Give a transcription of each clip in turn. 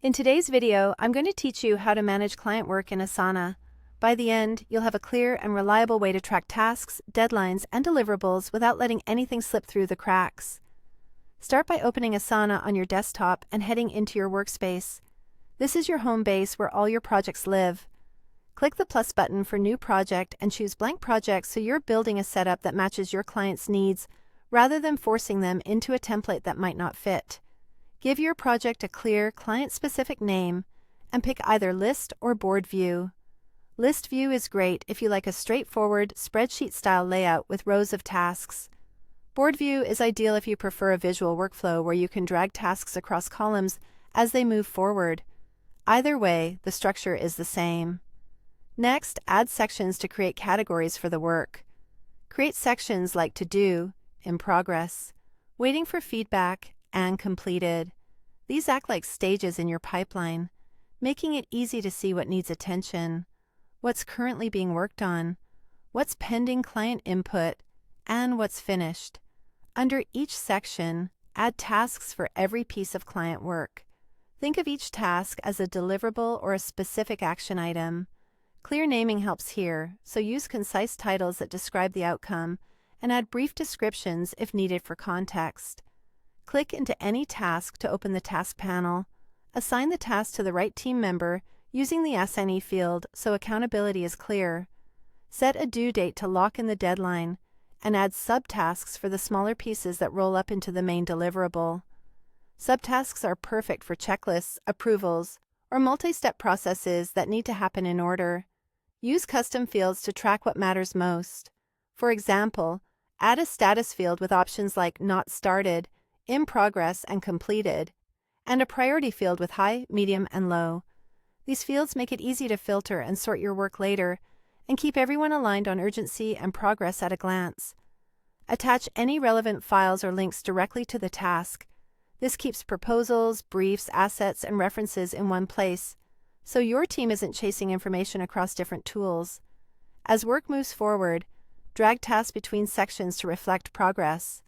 In today's video, I'm going to teach you how to manage client work in Asana. By the end, you'll have a clear and reliable way to track tasks, deadlines, and deliverables without letting anything slip through the cracks. Start by opening Asana on your desktop and heading into your workspace. This is your home base where all your projects live. Click the plus button for New Project and choose Blank Project so you're building a setup that matches your client's needs rather than forcing them into a template that might not fit. Give your project a clear, client-specific name and pick either List or Board View. List View is great if you like a straightforward, spreadsheet-style layout with rows of tasks. Board View is ideal if you prefer a visual workflow where you can drag tasks across columns as they move forward. Either way, the structure is the same. Next, add sections to create categories for the work. Create sections like To Do, In Progress, Waiting for Feedback, and Completed. These act like stages in your pipeline, making it easy to see what needs attention, what's currently being worked on, what's pending client input, and what's finished. Under each section, add tasks for every piece of client work. Think of each task as a deliverable or a specific action item. Clear naming helps here, so use concise titles that describe the outcome and add brief descriptions if needed for context. Click into any task to open the task panel. Assign the task to the right team member using the Assignee field so accountability is clear. Set a due date to lock in the deadline, and add subtasks for the smaller pieces that roll up into the main deliverable. Subtasks are perfect for checklists, approvals, or multi-step processes that need to happen in order. Use custom fields to track what matters most. For example, add a status field with options like Not Started, In Progress, and Completed, and a priority field with high, medium, and low. These fields make it easy to filter and sort your work later, and keep everyone aligned on urgency and progress at a glance. Attach any relevant files or links directly to the task. This keeps proposals, briefs, assets, and references in one place, so your team isn't chasing information across different tools. As work moves forward, drag tasks between sections to reflect progress.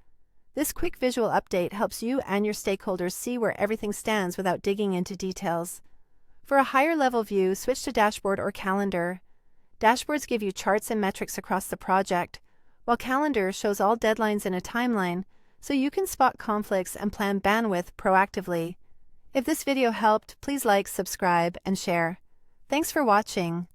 This quick visual update helps you and your stakeholders see where everything stands without digging into details. For a higher-level view, switch to Dashboard or Calendar. Dashboards give you charts and metrics across the project, while Calendar shows all deadlines in a timeline so you can spot conflicts and plan bandwidth proactively. If this video helped, please like, subscribe, and share. Thanks for watching.